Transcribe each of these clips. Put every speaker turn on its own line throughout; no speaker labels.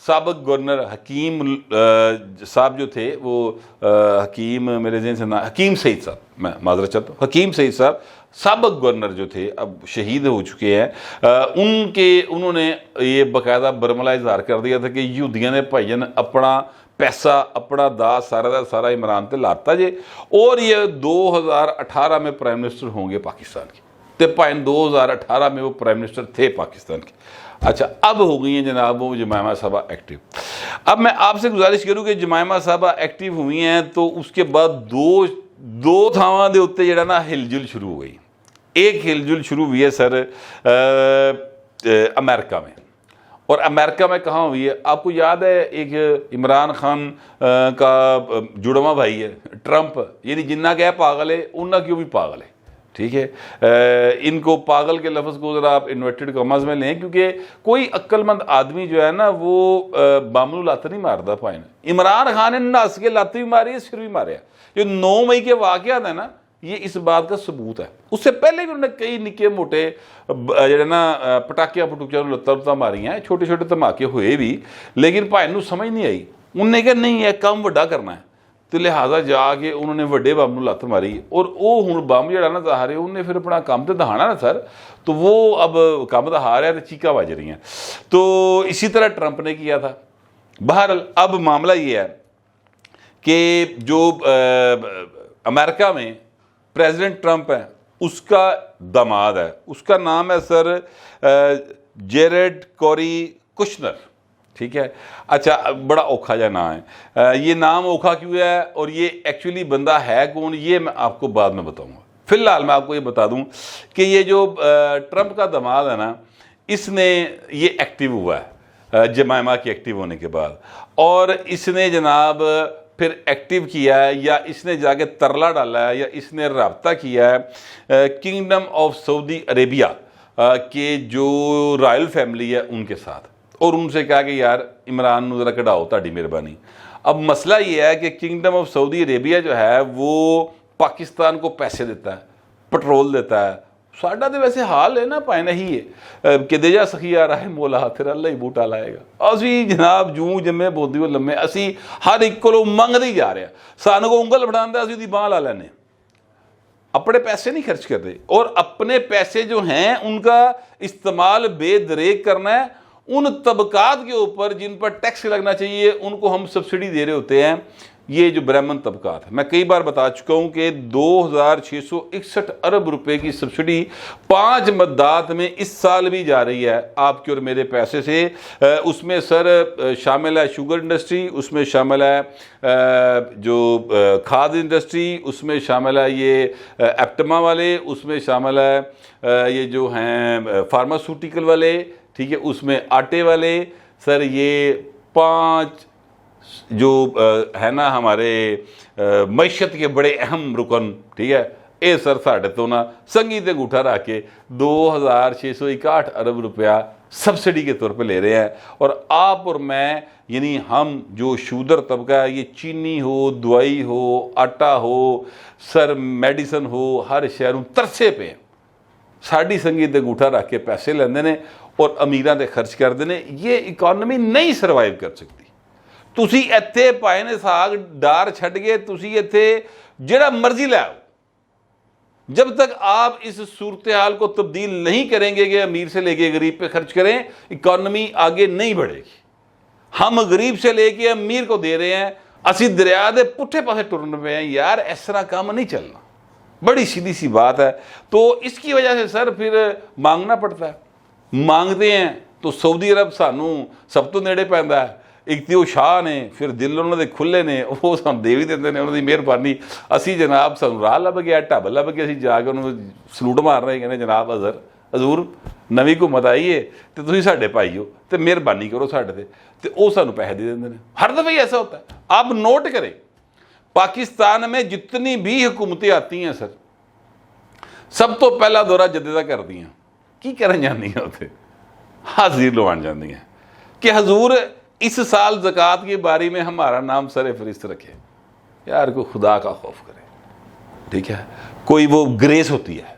سابق گورنر حکیم صاحب جو تھے وہ حکیم میرے ذہن سے حکیم سعید صاحب، میں معذرت چاہتا ہوں، حکیم سعید صاحب سابق گورنر جو تھے اب شہید ہو چکے ہیں، انہوں نے یہ باقاعدہ برملا اظہار کر دیا تھا کہ یہودیاں نے بھائیان اپنا پیسہ اپنا دا سارا عمران تے لاتا جے اور یہ 2018 میں پرائم منسٹر ہوں گے پاکستان کے، تے پائن 2018 میں وہ پرائم منسٹر تھے پاکستان کے۔ اچھا اب ہو گئی ہیں جناب وہ جمائمہ صاحبہ ایکٹیو۔ اب میں آپ سے گزارش کروں کہ جمائمہ صاحبہ ایکٹیو ہوئی ہیں تو اس کے بعد دو تھاواں دے اوتے جڑا نا ہل جل شروع ہو گئی۔ ایک ہل جل شروع ہوئی ہے سر امریکہ میں، اور امریکہ میں کہاں ہوئی ہے؟ آپ کو یاد ہے ایک عمران خان کا جڑواں بھائی ہے ٹرمپ، یعنی جنہ کہ پاگل ہے انہاں کیوں بھی پاگل ہے، ٹھیک ہے؟ ان کو پاگل کے لفظ کو ذرا آپ انورٹڈ کاماز میں لیں، کیونکہ کوئی عقل مند آدمی جو ہے نا وہ بامنو لات نہیں ماردا پائن۔ عمران خان نے ناس کے لات بھی ماری ہے، سر بھی مارے ہیں۔ جو 9 مئی کے واقعات ہیں نا یہ اس بات کا ثبوت ہے۔ اس سے پہلے بھی انہوں نے کئی نکے موٹے جڑے نا پٹاکیاں لتا ماری ہیں، چھوٹے چھوٹے دھماکے ہوئے بھی، لیکن بھائی نو سمجھ نہیں آئی۔ انہوں نے کہا نہیں یہ کام وڈا کرنا ہے، تو لہٰذا جا کے انہوں نے وڈے بم نو لت ماری، اور وہ ہوں بم جڑا نا ظاہر ہے انہیں پھر اپنا کام تے دہانا نا سر، تو وہ اب کام دہا رہا ہے تو چیکا بج رہی ہیں۔ تو اسی طرح ٹرمپ نے کیا تھا۔ بہرحال اب معاملہ یہ ہے کہ جو امریکہ میں پریزیڈنٹ ٹرمپ ہے اس کا داماد ہے، اس کا نام ہے سر جیرڈ کوری کشنر، ٹھیک ہے؟ اچھا بڑا اوکھا جا نام ہے، یہ نام اوکھا کیوں ہے اور یہ ایکچولی بندہ ہے کون یہ میں آپ کو بعد میں بتاؤں گا۔ فی الحال میں آپ کو یہ بتا دوں کہ یہ جو ٹرمپ کا داماد ہے نا اس نے یہ ایکٹیو ہوا ہے جمائمہ کے ایکٹیو ہونے کے بعد، اور اس نے جناب پھر ایکٹیو کیا ہے یا اس نے جا کے ترلا ڈالا ہے یا اس نے رابطہ کیا ہے کنگڈم آف سعودی عربیہ کے جو رائل فیملی ہے ان کے ساتھ، اور ان سے کہا کہ یار عمران نو ذرا کਢਾਓ تہاڈی مہربانی۔ اب مسئلہ یہ ہے کہ کنگڈم آف سعودی عربیہ جو ہے وہ پاکستان کو پیسے دیتا ہے، پٹرول دیتا ہے۔ ساڈا تو ویسے حال ہے نا پائے نہیں ہے کہ دے جا سخی آ رہا ہے مولا پھر اللہ ہی بوٹا لائے گا۔ اسی جناب جوں جمے بوندی وہ لمے، اسی ہر ایک کو منگدے ہی جا رہے ہیں، سانوں کو انگل بڑھاندہ اسی دی باں لا لینے، اپنے پیسے نہیں خرچ کرتے، اور اپنے پیسے جو ہیں ان کا استعمال بے دریغ کرنا ہے ان طبقات کے اوپر جن پر ٹیکس لگنا چاہیے ان کو ہم سبسڈی دے رہے ہوتے ہیں۔ یہ جو برہمن طبقات ہے، میں کئی بار بتا چکا ہوں کہ 2661 ارب روپے کی سبسڈی 5 مدات میں اس سال بھی جا رہی ہے آپ کے اور میرے پیسے سے۔ اس میں سر شامل ہے شوگر انڈسٹری، اس میں شامل ہے جو کھاد انڈسٹری، اس میں شامل ہے یہ ایپٹما والے، اس میں شامل ہے یہ جو ہیں فارماسوٹیکل والے، ٹھیک ہے، اس میں آٹے والے۔ سر یہ 5 جو ہے نا ہمارے معیشت کے بڑے اہم رکن، ٹھیک ہے، اے سر ساڑھے تو نا سنگی تے گوٹھا رکھ کے 2661 ارب روپیہ سبسڈی کے طور پہ لے رہے ہیں، اور آپ اور میں یعنی ہم جو شودر طبقہ ہے، یہ چینی ہو، دوائی ہو، آٹا ہو، سر میڈیسن ہو، ہر شہروں ترسے پہ ہیں، ساڑھی سنگی تے گوٹھا رکھ کے پیسے لیندے نے اور امیراں تے خرچ کر دینے۔ یہ اکانومی نہیں سروائیو کر سکتی۔ تسی ایتھے پائے نے ساگ ڈار چھٹ گئے، تسی ایتھے جڑا مرضی لے آؤ، جب تک آپ اس صورتحال کو تبدیل نہیں کریں گے کہ امیر سے لے کے غریب پہ خرچ کریں، اکانومی آگے نہیں بڑھے گی۔ ہم غریب سے لے کے امیر کو دے رہے ہیں، اسی دریا دے پٹھے پاسے ٹرن پہ ہیں، یار اس طرح کام نہیں چلنا، بڑی سیدھی سی بات ہے۔ تو اس کی وجہ سے سر پھر مانگنا پڑتا ہے، مانگتے ہیں تو سعودی عرب سانوں سب تو نیڑے پیندا ہے۔ ایک تو شاہ نے، پھر دل انہوں نے کھلے نے، وہ سانوں دے بھی دیندے نے، انہوں دی مہربانی۔ اسی جناب سانوں راہ لب گیا، ڈھب لب گیا، اسی جا کے انہوں نے سلوٹ مار رہے ہیں، جناب حضور نویں حکومت آئی ہے تو تسی ساڈے بھائی ہو تے مہربانی کرو ساڈے تے، تے او سانوں پیسے دے دیندے نے۔ ہر دفعہ ہی ایسا ہوتا ہے۔ آپ نوٹ کریں پاکستان میں جتنی بھی حکومتیں آتی ہیں سر، سب تو پہلا دورہ جدیدہ کر دیا کی کرن جاندی ہیں ہوتے حاضر لوان جاندی ہیں کہ حضور اس سال زکوٰۃ کی باری میں ہمارا نام سر فہرست رکھے۔ یار کوئی خدا کا خوف کرے، ٹھیک ہے، کوئی وہ گریس ہوتی ہے،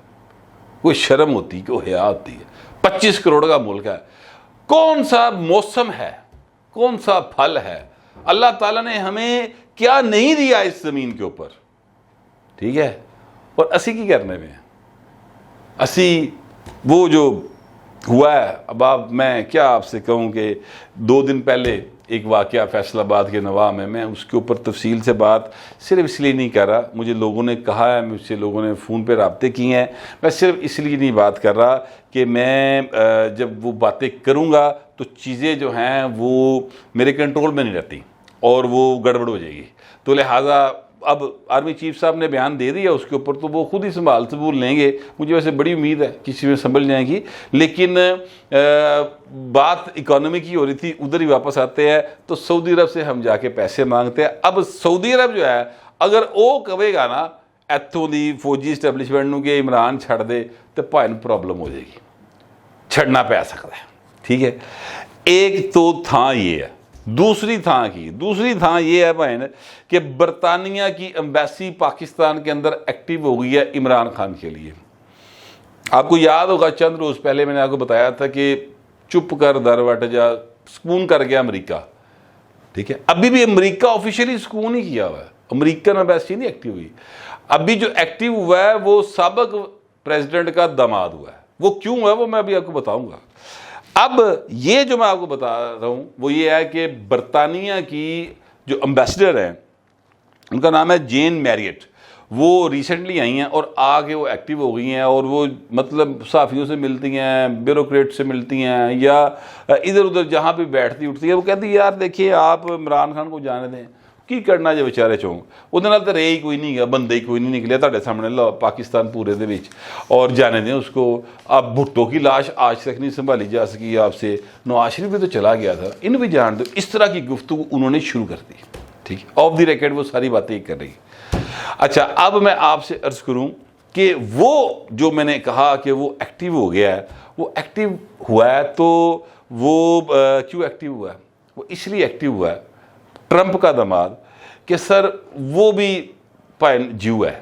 کوئی شرم ہوتی ہے، کوئی حیا ہوتی ہے۔ 25 کروڑ کا ملک ہے، کون سا موسم ہے، کون سا پھل ہے؟ اللہ تعالیٰ نے ہمیں کیا نہیں دیا اس زمین کے اوپر، ٹھیک ہے، اور اسی کی کرنے میں اسی وہ جو ہوا ہے۔ اب میں کیا آپ سے کہوں کہ 2 دن پہلے ایک واقعہ فیصل آباد کے نواح میں اس کے اوپر تفصیل سے بات صرف اس لیے نہیں کر رہا، مجھے لوگوں نے کہا ہے، مجھ سے لوگوں نے فون پہ رابطے کیے ہیں، میں صرف اس لیے نہیں بات کر رہا کہ میں جب وہ باتیں کروں گا تو چیزیں جو ہیں وہ میرے کنٹرول میں نہیں رہتی اور وہ گڑبڑ ہو جائے گی، تو لہٰذا اب آرمی چیف صاحب نے بیان دے دیا اس کے اوپر، تو وہ خود ہی سنبھول لیں گے، مجھے ویسے بڑی امید ہے کسی میں سنبھل جائیں گی، لیکن بات اکانومی کی ہو رہی تھی، ادھر ہی واپس آتے ہیں تو سعودی عرب سے ہم جا کے پیسے مانگتے ہیں۔ اب سعودی عرب جو ہے اگر وہ کہے گا نا ایتھوں دی فوجی اسٹیبلشمنٹ نو کہ عمران چھڑ دے تو بھائی پرابلم ہو جائے گی، چھڑنا پہ سکتا ہے، ٹھیک ہے۔ ایک تو تھا یہ ہے، دوسری تھاں یہ ہے بھائی کہ برطانیہ کی ایمبیسی پاکستان کے اندر ایکٹیو ہو گئی ہے عمران خان کے لیے۔ آپ کو یاد ہوگا چند روز پہلے میں نے آپ کو بتایا تھا کہ چپ کر در وٹ جا، سکون کر گیا امریکہ، ٹھیک ہے۔ ابھی بھی امریکہ آفیشلی سکون ہی کیا ہوا ہے، امریکن ایمبیسی نہیں ایکٹیو ہوئی۔ ابھی جو ایکٹیو ہوا ہے وہ سابق پریزیڈنٹ کا داماد ہوا ہے، وہ کیوں ہے وہ میں ابھی آپ کو بتاؤں گا۔ اب یہ جو میں آپ کو بتا رہا ہوں وہ یہ ہے کہ برطانیہ کی جو امبیسڈر ہیں ان کا نام ہے جین میریٹ، وہ ریسنٹلی آئی ہیں اور آگے وہ ایکٹیو ہو گئی ہیں، اور وہ مطلب صحافیوں سے ملتی ہیں، بیوروکریٹ سے ملتی ہیں، یا ادھر ادھر جہاں پہ بیٹھتی اٹھتی ہے وہ کہتی ہے یار دیکھیے آپ عمران خان کو جانے دیں، کی کرنا جو بیچارے چوں وہ رہے ہی کوئی نہیں گیا، بندے ہی کوئی نہیں نکلے تھوڑے سامنے پاکستان پورے دے وچ، اور جانے دیں اس کو۔ اب بھٹو کی لاش آج تک نہیں سنبھالی جا سکی آپ سے، نواز شریف بھی تو چلا گیا تھا، ان بھی جان دو، اس طرح کی گفتگو انہوں نے شروع کر دی، ٹھیک ہے، آف دی ریکارڈ وہ ساری باتیں کر رہی۔ اچھا اب میں آپ سے عرض کروں کہ وہ جو میں نے کہا کہ وہ ایکٹیو ہو گیا ہے، وہ ایکٹیو ہوا ہے تو وہ کیوں ایکٹیو ہوا ہے؟ وہ اس لیے ایکٹیو ہوا ہے ٹرمپ کا داماد کہ سر وہ بھی جیو ہے،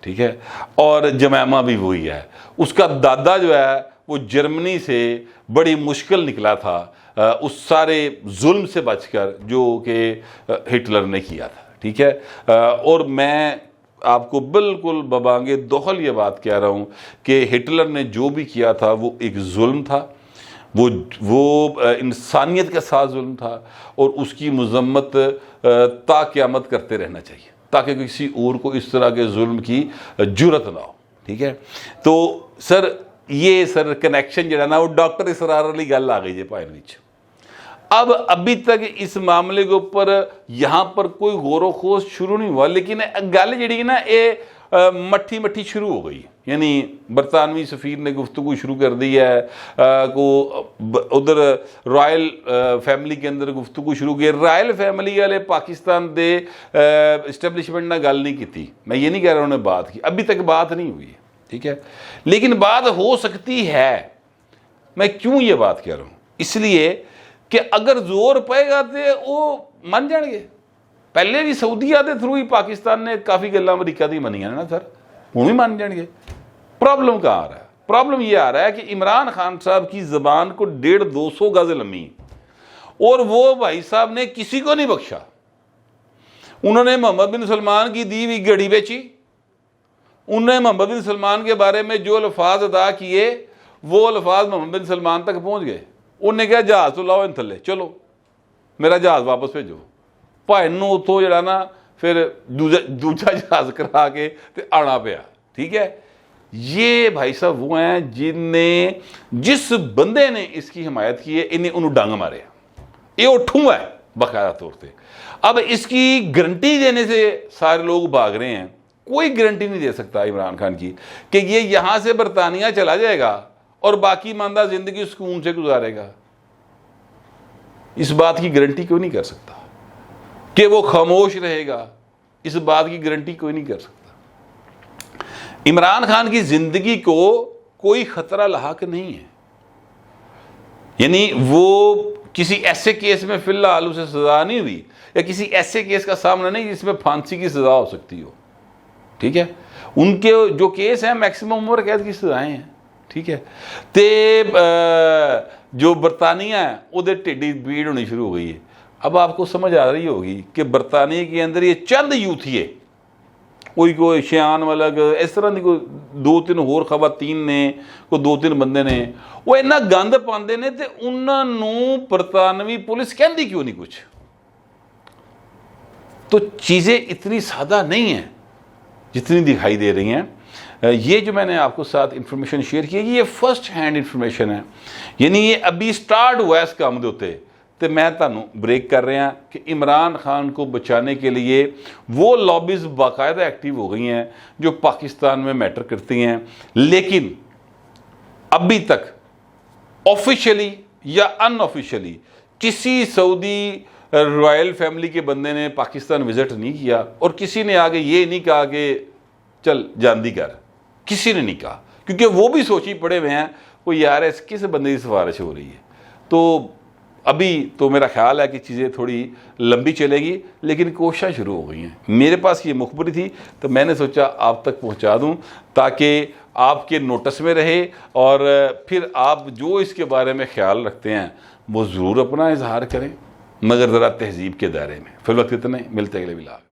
ٹھیک ہے، اور جمائمہ بھی وہی ہے، اس کا دادا جو ہے وہ جرمنی سے بڑی مشکل نکلا تھا اس سارے ظلم سے بچ کر جو کہ ہٹلر نے کیا تھا، ٹھیک ہے۔ اور میں آپ کو بالکل ببانگے دخل یہ بات کہہ رہا ہوں کہ ہٹلر نے جو بھی کیا تھا وہ ایک ظلم تھا، وہ انسانیت کے ساتھ ظلم تھا، اور اس کی مذمت تا قیامت کرتے رہنا چاہیے تاکہ کسی اور کو اس طرح کے ظلم کی جرت نہ ہو، ٹھیک ہے۔ تو سر یہ کنیکشن جو ہے نا وہ ڈاکٹر اسرار والی گل آ گئی ہے پائن وچ۔ اب ابھی تک اس معاملے کے اوپر یہاں پر کوئی غور و خوض شروع نہیں ہوا، لیکن گل جڑی نا یہ مٹھی شروع ہو گئی، یعنی برطانوی سفیر نے گفتگو شروع کر دی ہے، کو ادھر رائل فیملی کے اندر گفتگو شروع کی، رائل فیملی والے پاکستان دے اسٹیبلشمنٹ نے گل نہیں کی تھی، میں یہ نہیں کہہ رہا انہوں نے بات کی، ابھی تک بات نہیں ہوئی ہے، ٹھیک ہے، لیکن بات ہو سکتی ہے۔ میں کیوں یہ بات کہہ رہا ہوں؟ اس لیے کہ اگر زور پائے گا تو وہ من جان گے۔ پہلے بھی سعودیہ دے تھرو ہی پاکستان نے کافی گلاں امریکہ دی منی ہیں نا سر، وہ بھی مان جان گے۔ پرابلم کہاں آ رہا ہے؟ پرابلم یہ آ رہا ہے کہ عمران خان صاحب کی زبان کو 150-200 گز لمبی، اور وہ بھائی صاحب نے کسی کو نہیں بخشا۔ انہوں نے محمد بن سلمان کی دی ہوئی گھڑی بیچی، انہوں نے محمد بن سلمان کے بارے میں جو الفاظ ادا کیے وہ الفاظ محمد بن سلمان تک پہنچ گئے۔ انہوں نے کہا جہاز تو لاؤ ان تھلے، چلو میرا جہاز واپس بھیجو، بھائی نو اتوں جڑا نا پھر دوجا جہاز کرا کے تے آنا پیا، ٹھیک ہے۔ یہ بھائی صاحب وہ ہیں جس بندے نے اس کی حمایت کی ہے انہیں انہوں ڈانگ مارے، یہ اٹھوں ہے باقاعدہ طور پہ۔ اب اس کی گارنٹی دینے سے سارے لوگ بھاگ رہے ہیں، کوئی گارنٹی نہیں دے سکتا عمران خان کی کہ یہ یہاں سے برطانیہ چلا جائے گا اور باقی ماندہ زندگی سکون سے گزارے گا۔ اس بات کی گارنٹی کوئی نہیں کر سکتا کہ وہ خاموش رہے گا، اس بات کی گارنٹی کوئی نہیں کر سکتا۔ عمران خان کی زندگی کو کوئی خطرہ لاحق نہیں ہے، یعنی وہ کسی ایسے کیس میں فی الحال اسے سزا نہیں ہوئی، یا کسی ایسے کیس کا سامنا نہیں جس میں پھانسی کی سزا ہو سکتی ہو، ٹھیک ہے۔ ان کے جو کیس ہیں میکسیمم عمر قید کی سزائیں ہیں، ٹھیک ہے۔ تے جو برطانیہ ہے وہ ٹھڈی بھیڑ ہونی شروع ہو گئی ہے، اب آپ کو سمجھ آ رہی ہوگی کہ برطانیہ کے اندر یہ چند یوتھیے کوئی شیان ملک اس طرح کی کوئی 2-3 ਹੋਰ خواتین نے کوئی 2-3 بندے نے وہ اتنا گند پاندے نے تے انہاں نوں برطانوی پولیس کہندی کیوں نہیں کچھ. تو چیزیں اتنی سادہ نہیں ہیں جتنی دکھائی دے رہی ہیں. یہ جو میں نے آپ کو ساتھ انفارمیشن شیئر کی یہ فرسٹ ہینڈ انفارمیشن ہے, یعنی یہ ابھی سٹارٹ ہوا ہے اس کام دے ہوتے. تو میں تانوں بریک کر رہے ہیں کہ عمران خان کو بچانے کے لیے وہ لابیز باقاعدہ ایکٹیو ہو گئی ہیں جو پاکستان میں میٹر کرتی ہیں, لیکن ابھی تک آفیشلی یا ان آفیشلی کسی سعودی رائل فیملی کے بندے نے پاکستان وزٹ نہیں کیا اور کسی نے آگے یہ نہیں کہا کہ چل جاندی کر, کسی نے نہیں کہا, کیونکہ وہ بھی سوچی پڑے ہوئے ہیں وہ یار اس کس بندے کی سفارش ہو رہی ہے. تو ابھی تو میرا خیال ہے کہ چیزیں تھوڑی لمبی چلے گی, لیکن کوششیں شروع ہو گئی ہیں. میرے پاس یہ مخبری تھی تو میں نے سوچا آپ تک پہنچا دوں تاکہ آپ کے نوٹس میں رہے, اور پھر آپ جو اس کے بارے میں خیال رکھتے ہیں وہ ضرور اپنا اظہار کریں, مگر ذرا تہذیب کے دائرے میں. فی الوقت اتنے, ملتے اگلے ولاگ.